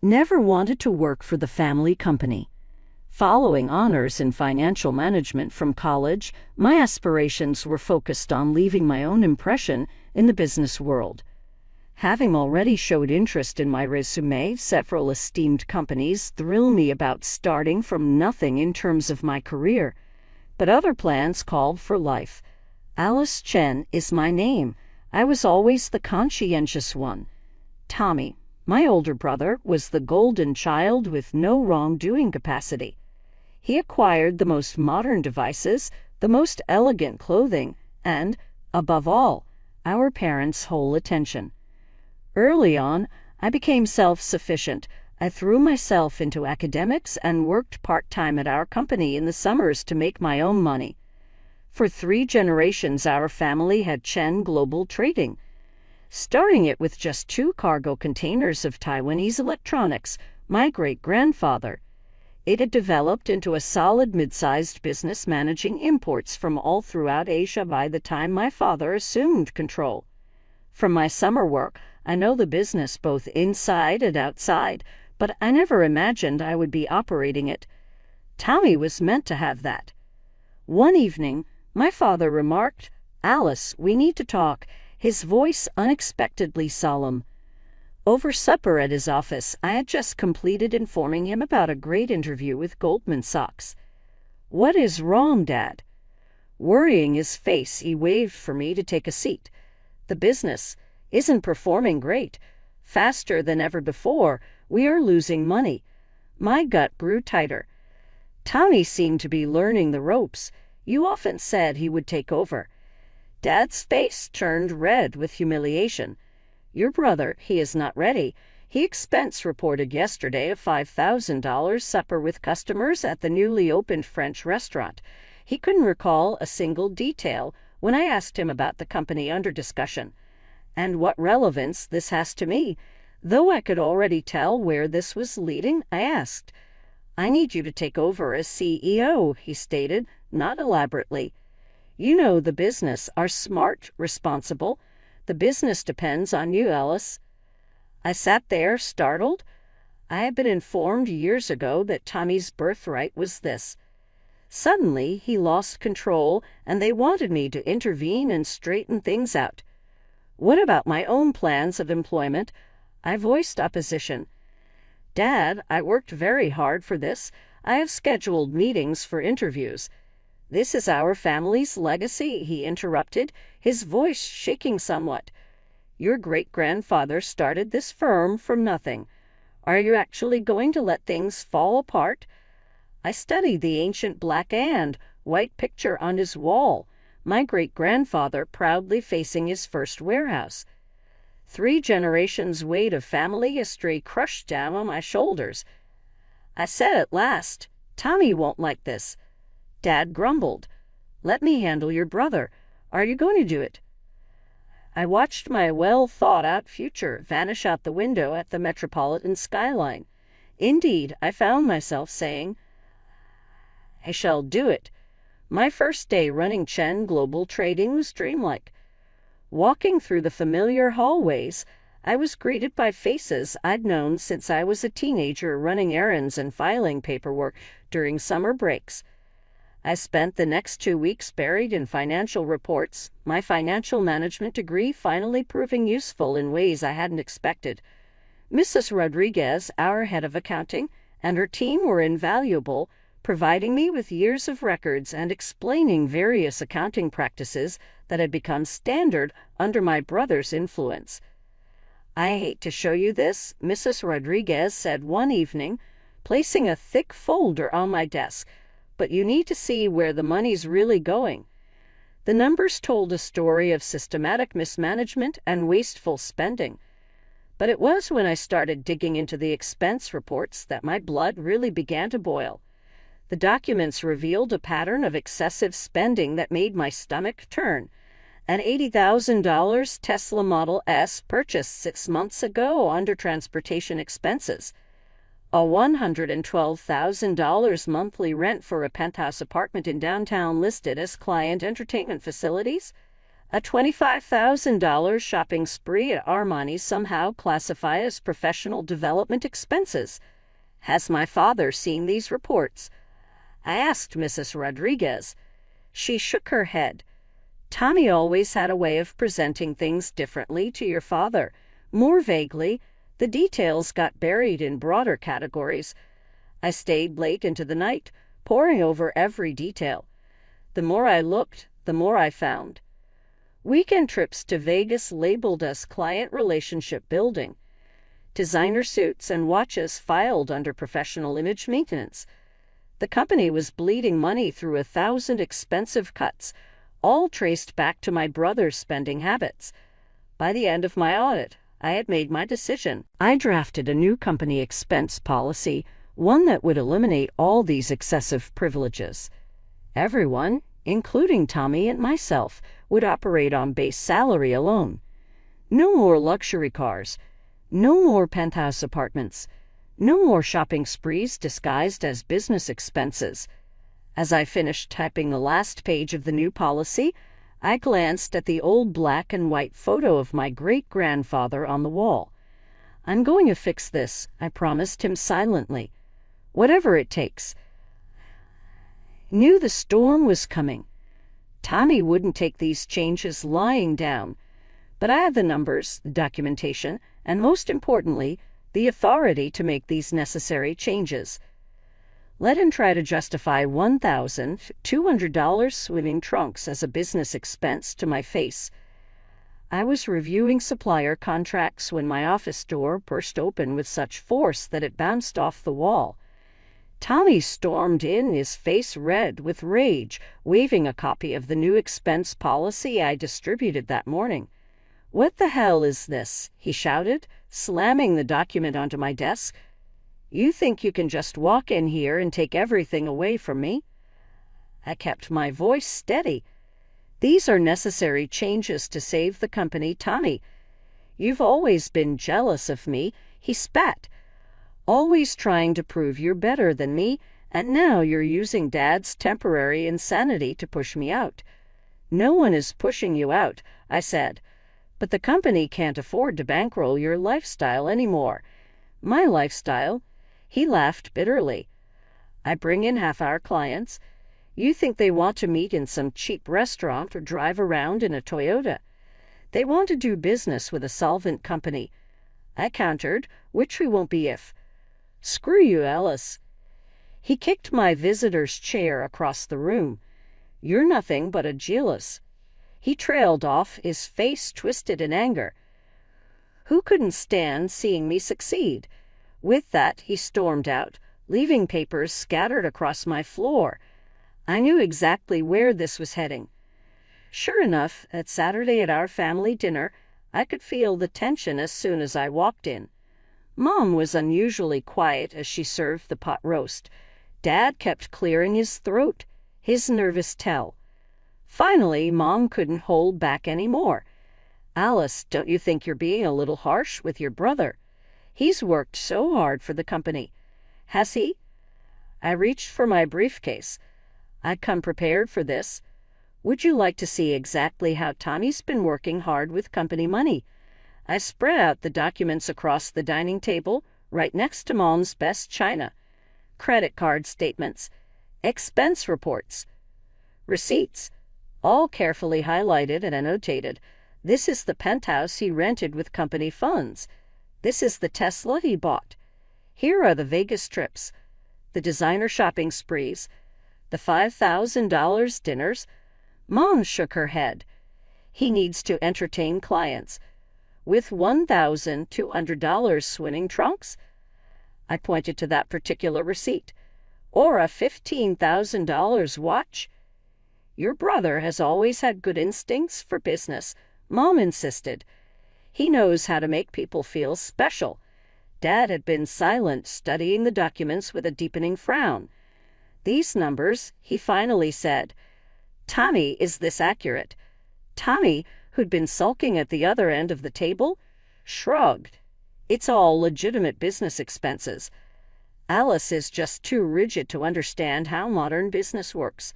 never wanted to work for the family company. Following honors in financial management from college, my aspirations were focused on leaving my own impression in the business world. Having already showed interest in my resume, several esteemed companies thrill me about starting from nothing in terms of my career, but other plans called for life. Alice Chen is my name. I was always the conscientious one. Tommy, my older brother, was the golden child with no wrongdoing capacity. He acquired the most modern devices, the most elegant clothing, and, above all, our parents' whole attention. Early on, I became self-sufficient. I threw myself into academics and worked part-time at our company in the summers to make my own money. For 3 generations, our family had Chen Global Trading, starting it with just 2 cargo containers of Taiwanese electronics. My great-grandfather. It had developed into a solid mid-sized business managing imports from all throughout Asia by the time my father assumed control. From my summer work, I know the business both inside and outside, but I never imagined I would be operating it. Tommy was meant to have that. One evening, my father remarked, "Alice, we need to talk," his voice unexpectedly solemn. Over supper at his office, I had just completed informing him about a great interview with Goldman Sachs. "What is wrong, Dad?" Worrying his face, he waved for me to take a seat. "The business isn't performing great. Faster than ever before, we are losing money." My gut grew tighter. Tommy seemed to be learning the ropes. You often said he would take over. Dad's face turned red with humiliation. "Your brother, he is not ready. He expense reported yesterday a $5,000 supper with customers at the newly opened French restaurant. He couldn't recall a single detail when I asked him about the company under discussion. And what relevance this has to me? Though I could already tell where this was leading, I asked. "I need you to take over as CEO, he stated, not elaborately. "You know the business, are smart, responsible. The business depends on you, Alice." I sat there, startled. I had been informed years ago that Tommy's birthright was this. Suddenly, he lost control, and they wanted me to intervene and straighten things out. What about my own plans of employment? I voiced opposition. "Dad, I worked very hard for this. I have scheduled meetings for interviews." "This is our family's legacy," he interrupted, his voice shaking somewhat. "Your great-grandfather started this firm from nothing. Are you actually going to let things fall apart?" I studied the ancient black and white picture on his wall, my great-grandfather proudly facing his first warehouse. 3 generations' weight of family history crushed down on my shoulders. I said at last, "Tommy won't like this." Dad grumbled. "Let me handle your brother. Are you going to do it?" I watched my well-thought-out future vanish out the window at the metropolitan skyline. Indeed, I found myself saying, "I shall do it." My first day running Chen Global Trading was dreamlike. Walking through the familiar hallways, I was greeted by faces I'd known since I was a teenager running errands and filing paperwork during summer breaks. I spent the next 2 weeks buried in financial reports, my financial management degree finally proving useful in ways I hadn't expected. Mrs. Rodriguez, our head of accounting, and her team were invaluable, providing me with years of records and explaining various accounting practices that had become standard under my brother's influence. "I hate to show you this," Mrs. Rodriguez said one evening, placing a thick folder on my desk, "but you need to see where the money's really going." The numbers told a story of systematic mismanagement and wasteful spending. But it was when I started digging into the expense reports that my blood really began to boil. The documents revealed a pattern of excessive spending that made my stomach turn. An $80,000 Tesla Model S purchased 6 months ago under transportation expenses. A $112,000 monthly rent for a penthouse apartment in downtown listed as client entertainment facilities. A $25,000 shopping spree at Armani somehow classify as professional development expenses. Has my father seen these reports? I asked Mrs. Rodriguez. She shook her head. Tommy always had a way of presenting things differently to your father, more vaguely. The details got buried in broader categories. I stayed late into the night, poring over every detail. The more I looked, the more I found. Weekend trips to Vegas labeled as client relationship building. Designer suits and watches filed under professional image maintenance. The company was bleeding money through 1,000 expensive cuts, all traced back to my brother's spending habits. By the end of my audit, I had made my decision. I drafted a new company expense policy, one that would eliminate all these excessive privileges. Everyone, including Tommy and myself, would operate on base salary alone. No more luxury cars, no more penthouse apartments, no more shopping sprees disguised as business expenses. As I finished typing the last page of the new policy, I glanced at the old black and white photo of my great-grandfather on the wall. I'm going to fix this, I promised him silently. Whatever it takes. I knew the storm was coming. Tommy wouldn't take these changes lying down. But I had the numbers, the documentation, and most importantly, the authority to make these necessary changes. Let him try to justify $1,200 swimming trunks as a business expense to my face. I was reviewing supplier contracts when my office door burst open with such force that it bounced off the wall. Tommy stormed in, his face red with rage, waving a copy of the new expense policy I distributed that morning. "What the hell is this?" he shouted, slamming the document onto my desk. "You think you can just walk in here and take everything away from me?" I kept my voice steady. "These are necessary changes to save the company, Tommy. You've always been jealous of me," he spat. "Always trying to prove you're better than me, and now you're using Dad's temporary insanity to push me out." "No one is pushing you out," I said. "But the company can't afford to bankroll your lifestyle anymore." "My lifestyle?" He laughed bitterly. "I bring in half-hour clients. You think they want to meet in some cheap restaurant or drive around in a Toyota. They want to do business with a solvent company." I countered, "Which we won't be if." "Screw you, Alice." He kicked my visitor's chair across the room. "You're nothing but a jealous." He trailed off, his face twisted in anger. Who couldn't stand seeing me succeed? With that, he stormed out, leaving papers scattered across my floor. I knew exactly where this was heading. Sure enough, that Saturday at our family dinner, I could feel the tension as soon as I walked in. Mom was unusually quiet as she served the pot roast. Dad kept clearing his throat, his nervous tell. Finally, Mom couldn't hold back any more. "Alice, don't you think you're being a little harsh with your brother? He's worked so hard for the company." "Has he?" I reached for my briefcase. I'd come prepared for this. "Would you like to see exactly how Tommy's been working hard with company money?" I spread out the documents across the dining table, right next to Mom's best china. Credit card statements, expense reports, receipts, all carefully highlighted and annotated. This is the penthouse he rented with company funds. This is the Tesla he bought. Here are the Vegas trips, the designer shopping sprees, the $5,000 dinners. Mom shook her head. "He needs to entertain clients. With $1,200 swimming trunks?" I pointed to that particular receipt. "Or a $15,000 watch?" "Your brother has always had good instincts for business," Mom insisted. "He knows how to make people feel special." Dad had been silent, studying the documents with a deepening frown. "These numbers," he finally said. "Tommy, is this accurate?" Tommy, who'd been sulking at the other end of the table, shrugged. "It's all legitimate business expenses. Alice is just too rigid to understand how modern business works."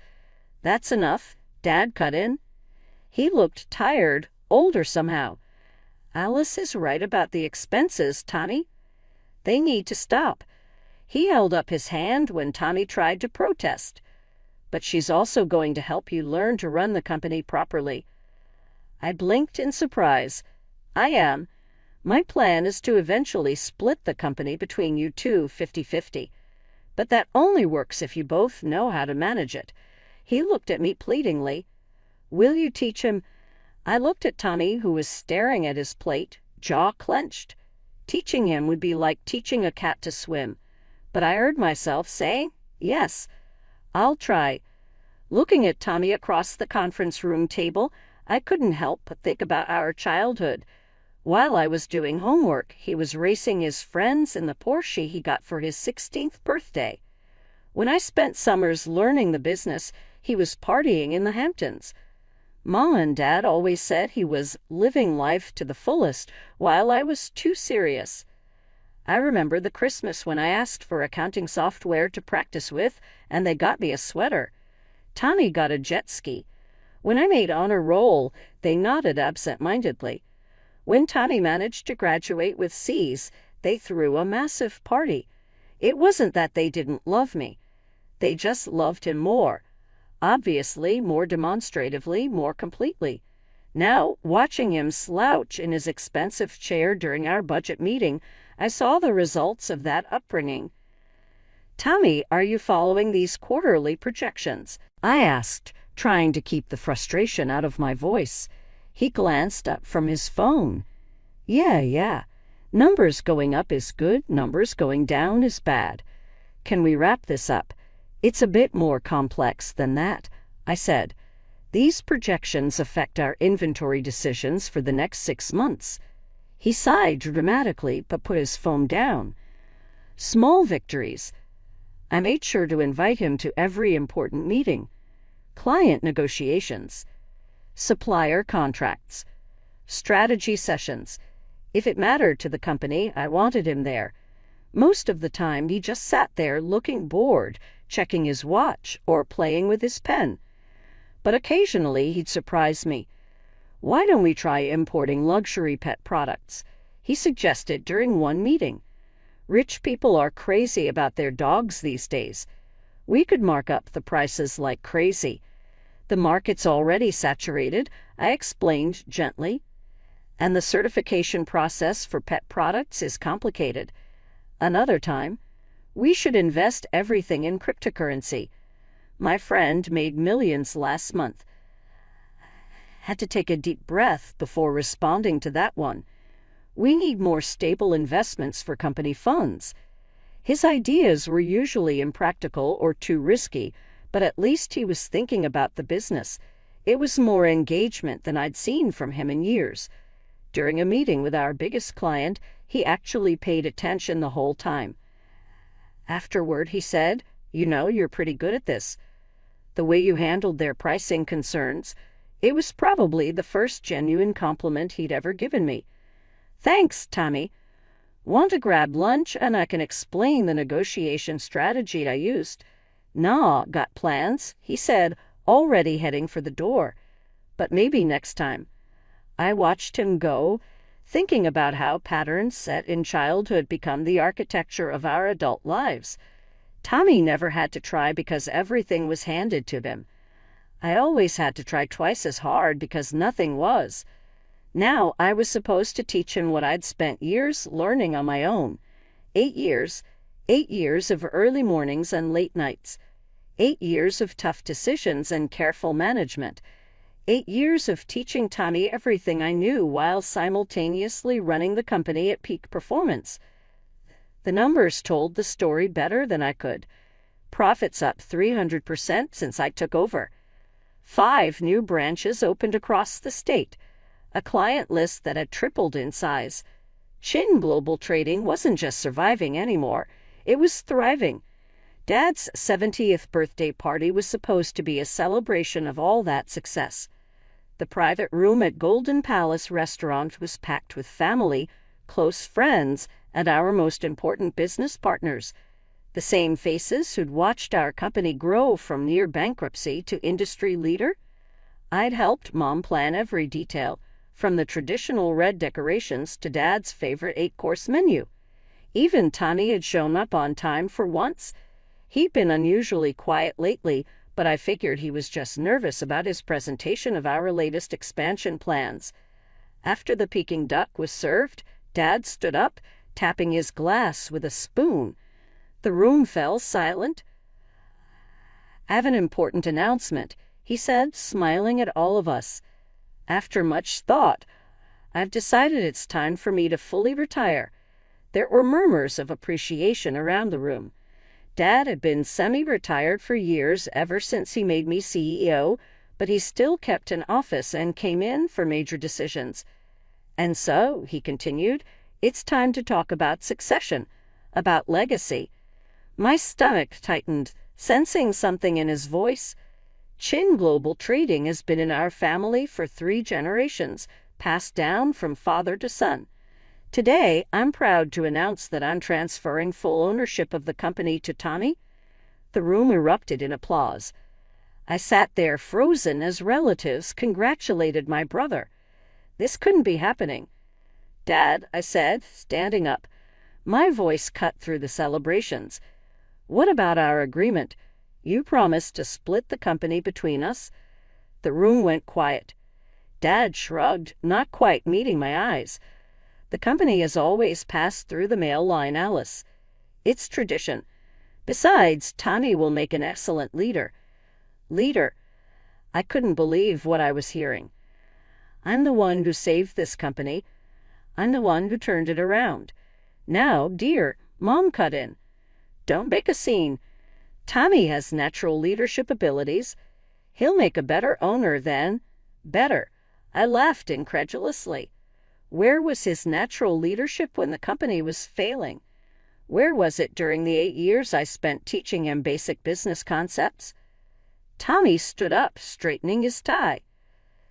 "That's enough," Dad cut in. He looked tired, older somehow. "Alice is right about the expenses, Tommy. They need to stop." He held up his hand when Tommy tried to protest. "But she's also going to help you learn to run the company properly." I blinked in surprise. "I am. My plan is to eventually split the company between you two 50-50. But that only works if you both know how to manage it." He looked at me pleadingly. "Will you teach him?" I looked at Tommy, who was staring at his plate, jaw clenched. Teaching him would be like teaching a cat to swim. But I heard myself saying, "Yes, I'll try." Looking at Tommy across the conference room table, I couldn't help but think about our childhood. While I was doing homework, he was racing his friends in the Porsche he got for his 16th birthday. When I spent summers learning the business, he was partying in the Hamptons. Mom and Dad always said he was living life to the fullest, while I was too serious. I remember the Christmas when I asked for accounting software to practice with, and they got me a sweater. Tommy got a jet ski. When I made honor roll, they nodded absent-mindedly. When Tommy managed to graduate with C's, they threw a massive party. It wasn't that they didn't love me. They just loved him more. Obviously, more demonstratively, more completely. Now, watching him slouch in his expensive chair during our budget meeting, I saw the results of that upbringing. "Tommy, are you following these quarterly projections?" I asked, trying to keep the frustration out of my voice. He glanced up from his phone. Yeah. Numbers going up is good, numbers going down is bad. Can we wrap this up?" "It's a bit more complex than that," I said. "These projections affect our inventory decisions for the next 6 months." He sighed dramatically but put his phone down. "Small victories." I made sure to invite him to every important meeting. Client negotiations, supplier contracts, strategy sessions. If it mattered to the company, I wanted him there. Most of the time, he just sat there looking bored, checking his watch or playing with his pen. But occasionally, he'd surprise me. "Why don't we try importing luxury pet products?" he suggested during one meeting. "Rich people are crazy about their dogs these days. We could mark up the prices like crazy." "The market's already saturated," I explained gently. "And the certification process for pet products is complicated." Another time, "We should invest everything in cryptocurrency. My friend made millions last month." Had to take a deep breath before responding to that one. "We need more stable investments for company funds." His ideas were usually impractical or too risky, but at least he was thinking about the business. It was more engagement than I'd seen from him in years. During a meeting with our biggest client, he actually paid attention the whole time. Afterward, he said, "You're pretty good at this." The way you handled their pricing concerns. It was probably the first genuine compliment he'd ever given me. "Thanks, Tommy. Want to grab lunch and I can explain the negotiation strategy I used?" "Nah, got plans," he said, already heading for the door. "But maybe next time." I watched him go, thinking about how patterns set in childhood become the architecture of our adult lives. Tommy never had to try because everything was handed to him. I always had to try twice as hard because nothing was. Now I was supposed to teach him what I'd spent years learning on my own. 8 years. 8 years of early mornings and late nights. 8 years of tough decisions and careful management. 8 years of teaching Tommy everything I knew while simultaneously running the company at peak performance. The numbers told the story better than I could. Profits up 300% since I took over. 5 new branches opened across the state. A client list that had tripled in size. Shin Global Trading wasn't just surviving anymore. It was thriving. Dad's 70th birthday party was supposed to be a celebration of all that success. The private room at Golden Palace Restaurant was packed with family, close friends, and our most important business partners. The same faces who'd watched our company grow from near bankruptcy to industry leader. I'd helped Mom plan every detail, from the traditional red decorations to Dad's favorite 8-course menu. Even Tommy had shown up on time for once. He'd been unusually quiet lately, but I figured he was just nervous about his presentation of our latest expansion plans. After the Peking duck was served, Dad stood up, tapping his glass with a spoon. The room fell silent. "I have an important announcement," he said, smiling at all of us. "After much thought, I've decided it's time for me to fully retire." There were murmurs of appreciation around the room. Dad had been semi-retired for years, ever since he made me CEO, but he still kept an office and came in for major decisions. "And so," he continued, "it's time to talk about succession, about legacy." My stomach tightened, sensing something in his voice. Chin Global Trading has been in our family for 3 generations, passed down from father to son. Today, I'm proud to announce that I'm transferring full ownership of the company to Tommy. The room erupted in applause. I sat there frozen as relatives congratulated my brother. This couldn't be happening. "Dad," I said, standing up. My voice cut through the celebrations. "What about our agreement? You promised to split the company between us." The room went quiet. Dad shrugged, not quite meeting my eyes. "The company has always passed through the male line, Alice. It's tradition. Besides, Tommy will make an excellent leader." Leader? I couldn't believe what I was hearing. I'm the one who saved this company. I'm the one who turned it around. Now, dear, Mom cut in. "Don't make a scene. Tommy has natural leadership abilities. He'll make a better owner than—" "Better." I laughed incredulously. Where was his natural leadership when the company was failing? Where was it during the 8 years I spent teaching him basic business concepts? Tommy stood up, straightening his tie.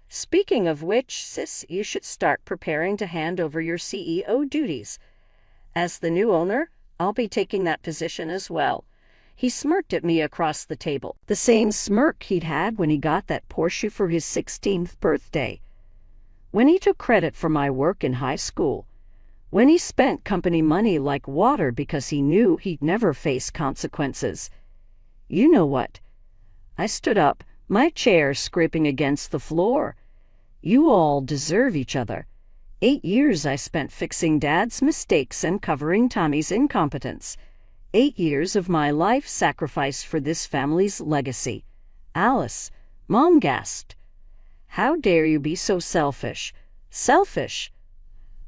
"Speaking of which, sis, you should start preparing to hand over your CEO duties. As the new owner, I'll be taking that position as well." He smirked at me across the table, the same smirk he'd had when he got that Porsche for his 16th birthday. When he took credit for my work in high school. When he spent company money like water because he knew he'd never face consequences. "You know what?" I stood up, my chair scraping against the floor. "You all deserve each other. 8 years I spent fixing Dad's mistakes and covering Tommy's incompetence. 8 years of my life sacrificed for this family's legacy." "Alice," Mom gasped. "How dare you be so selfish?" "Selfish?"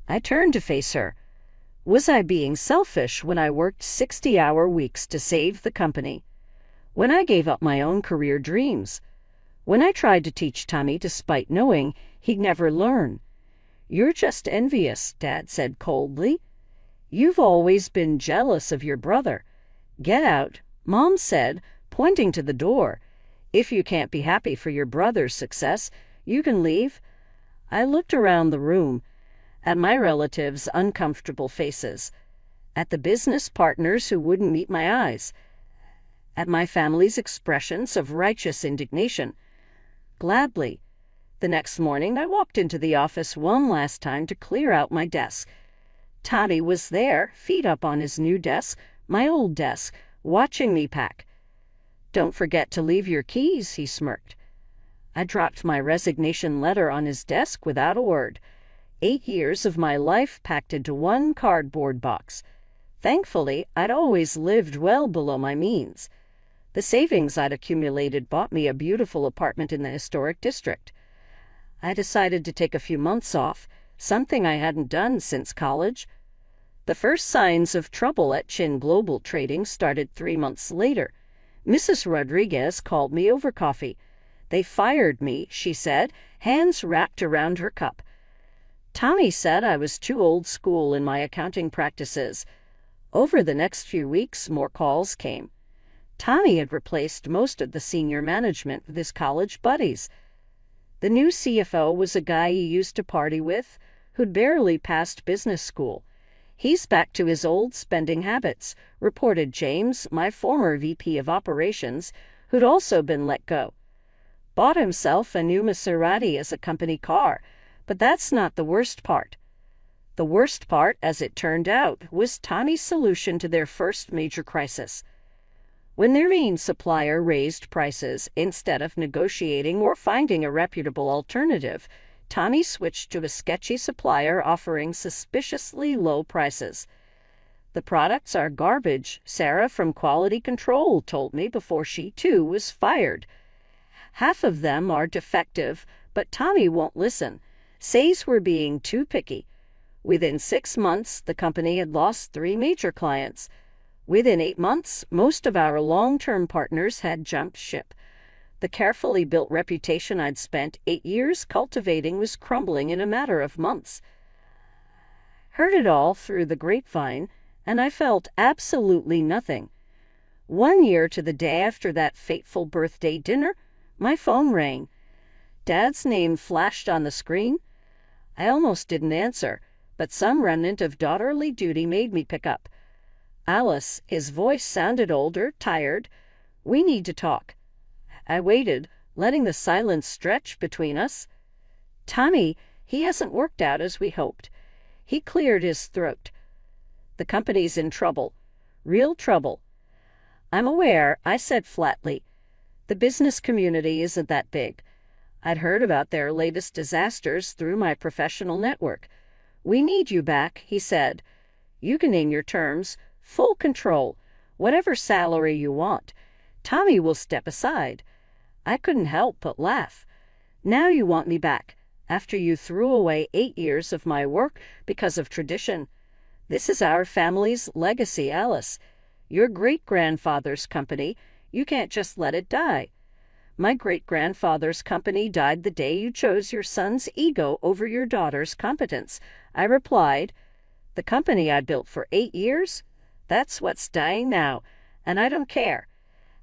I turned to face her. Was I being selfish when I worked 60-hour weeks to save the company? When I gave up my own career dreams? When I tried to teach Tommy despite knowing he'd never learn? "You're just envious," Dad said coldly. "You've always been jealous of your brother. Get out," Mom said, pointing to the door. "If you can't be happy for your brother's success, you can leave." I looked around the room, at my relatives' uncomfortable faces, at the business partners who wouldn't meet my eyes, at my family's expressions of righteous indignation. Gladly. The next morning, I walked into the office one last time to clear out my desk. Tommy was there, feet up on his new desk, my old desk, watching me pack. "Don't forget to leave your keys," he smirked. I dropped my resignation letter on his desk without a word. 8 years of my life packed into one cardboard box. Thankfully, I'd always lived well below my means. The savings I'd accumulated bought me a beautiful apartment in the historic district. I decided to take a few months off, something I hadn't done since college. The first signs of trouble at Chin Global Trading started 3 months later. Mrs. Rodriguez called me over coffee. "They fired me," she said, hands wrapped around her cup. Tommy said I was too old school in my accounting practices. Over the next few weeks, more calls came. Tommy had replaced most of the senior management with his college buddies. The new CFO was a guy he used to party with, who'd barely passed business school. "He's back to his old spending habits," reported James, my former VP of operations, who'd also been let go. bought himself a new Maserati as a company car. But that's not the worst part. The worst part, as it turned out, was Tommy's solution to their first major crisis. When their main supplier raised prices, instead of negotiating or finding a reputable alternative, Tommy switched to a sketchy supplier offering suspiciously low prices. "The products are garbage," Sarah from Quality Control told me before she, too, was fired. "Half of them are defective, but Tommy won't listen. Says we're being too picky." Within 6 months, the company had lost 3 major clients. Within 8 months, most of our long-term partners had jumped ship. The carefully built reputation I'd spent 8 years cultivating was crumbling in a matter of months. Heard it all through the grapevine, and I felt absolutely nothing. 1 year to the day after that fateful birthday dinner, my phone rang. Dad's name flashed on the screen. I almost didn't answer, but some remnant of daughterly duty made me pick up. "Alice," his voice sounded older, tired. "We need to talk." I waited, letting the silence stretch between us. "Tommy, he hasn't worked out as we hoped." He cleared his throat. "The company's in trouble. Real trouble." "I'm aware," I said flatly. "The business community isn't that big." I'd heard about their latest disasters through my professional network. "We need you back," he said. "You can name your terms. Full control. Whatever salary you want. Tommy will step aside." I couldn't help but laugh. "Now you want me back, after you threw away 8 years of my work because of tradition. This is our family's legacy, Alice. Your great-grandfather's company. You can't just let it die." "My great-grandfather's company died the day you chose your son's ego over your daughter's competence," I replied. "The company I built for 8 years? That's what's dying now, and I don't care."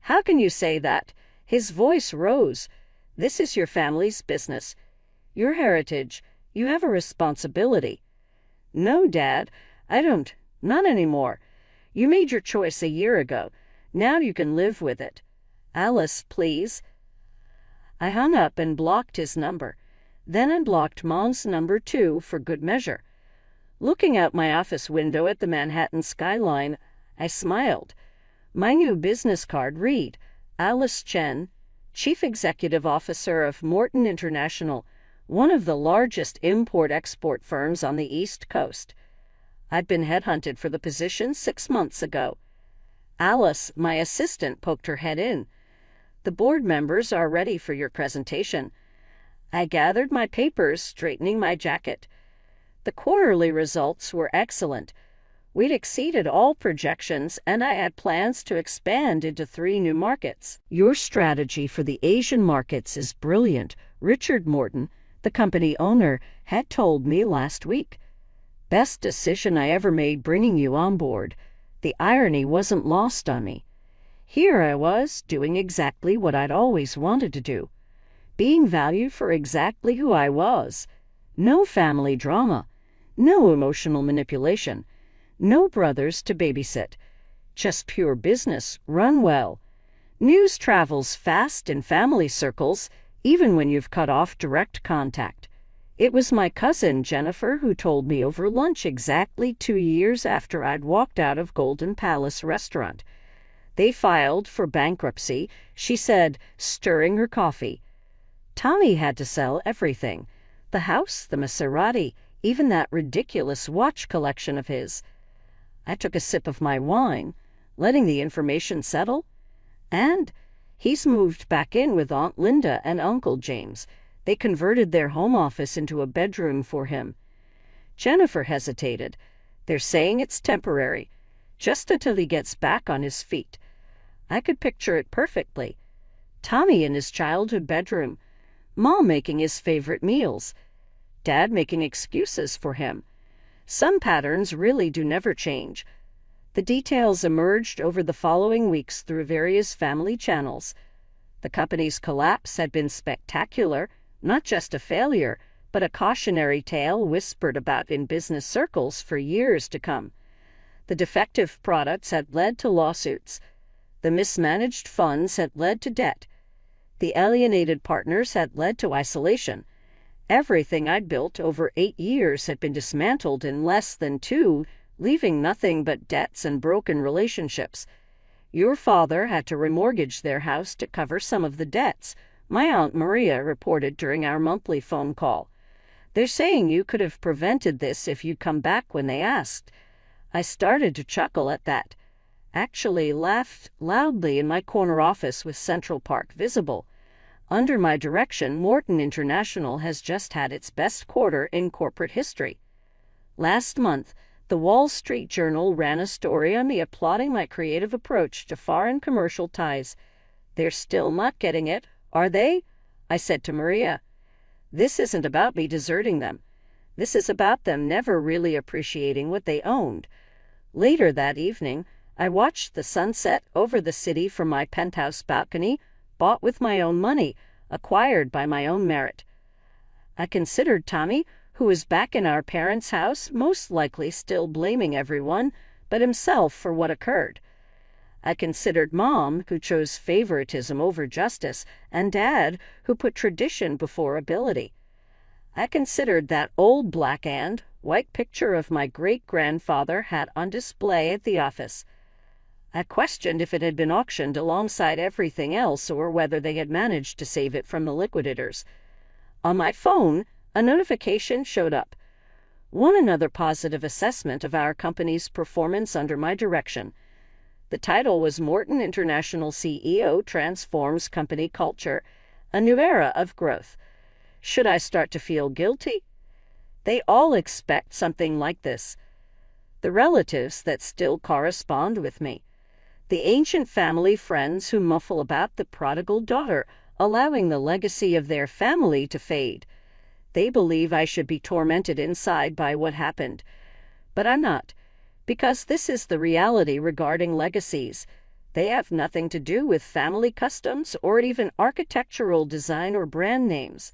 "How can you say that?" His voice rose. "This is your family's business. Your heritage. You have a responsibility." "No, Dad, I don't. Not anymore. You made your choice a year ago. Now you can live with it." "Alice, please." I hung up and blocked his number. Then unblocked Mom's number too, for good measure. Looking out my office window at the Manhattan skyline, I smiled. My new business card read, "Alice Chen, Chief Executive Officer of Morton International, one of the largest import-export firms on the East Coast." I'd been headhunted for the position 6 months ago. Alice, my assistant, poked her head in. "The board members are ready for your presentation." I gathered my papers, straightening my jacket. The quarterly results were excellent. We'd exceeded all projections, and I had plans to expand into 3 new markets. "Your strategy for the Asian markets is brilliant," Richard Morton, the company owner, had told me last week. "Best decision I ever made bringing you on board." The irony wasn't lost on me. Here I was, doing exactly what I'd always wanted to do. Being valued for exactly who I was. No family drama. No emotional manipulation. No brothers to babysit. Just pure business, run well. News travels fast in family circles, even when you've cut off direct contact. It was my cousin Jennifer who told me over lunch exactly 2 years after I'd walked out of Golden Palace Restaurant. They filed for bankruptcy, she said, stirring her coffee. Tommy had to sell everything. The house, the Maserati, even that ridiculous watch collection of his. I took a sip of my wine, letting the information settle. And he's moved back in with Aunt Linda and Uncle James. They converted their home office into a bedroom for him. Jennifer hesitated. "They're saying it's temporary, just until he gets back on his feet." I could picture it perfectly. Tommy in his childhood bedroom, Mom making his favorite meals, Dad making excuses for him. Some patterns really do never change. The details emerged over the following weeks through various family channels. The company's collapse had been spectacular, not just a failure, but a cautionary tale whispered about in business circles for years to come. The defective products had led to lawsuits. The mismanaged funds had led to debt. The alienated partners had led to isolation. Everything I'd built over 8 years had been dismantled in less than 2, leaving nothing but debts and broken relationships. Your father had to remortgage their house to cover some of the debts, my Aunt Maria reported during our monthly phone call. They're saying you could have prevented this if you'd come back when they asked. I started to chuckle at that. Actually laughed loudly in my corner office with Central Park visible. Under my direction, Morton International has just had its best quarter in corporate history. Last month, the Wall Street Journal ran a story on me applauding my creative approach to foreign commercial ties. They're still not getting it, are they? I said to Maria. This isn't about me deserting them. This is about them never really appreciating what they owned. Later that evening, I watched the sunset over the city from my penthouse balcony, bought with my own money, acquired by my own merit. I considered Tommy, who was back in our parents' house, most likely still blaming everyone but himself for what occurred. I considered Mom, who chose favoritism over justice, and Dad, who put tradition before ability. I considered that old black and white picture of my great-grandfather had on display at the office. I questioned if it had been auctioned alongside everything else or whether they had managed to save it from the liquidators. On my phone, a notification showed up. Another positive assessment of our company's performance under my direction. The title was Morton International CEO Transforms Company Culture, a New Era of Growth. Should I start to feel guilty? They all expect something like this. The relatives that still correspond with me. The ancient family friends who muffle about the prodigal daughter, allowing the legacy of their family to fade. They believe I should be tormented inside by what happened. But I'm not, because this is the reality regarding legacies. They have nothing to do with family customs or even architectural design or brand names.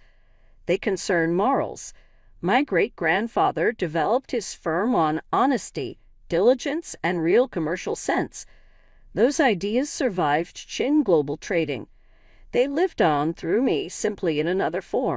They concern morals. My great-grandfather developed his firm on honesty, diligence, and real commercial sense. Those ideas survived Chin Global Trading. They lived on through me, simply in another form.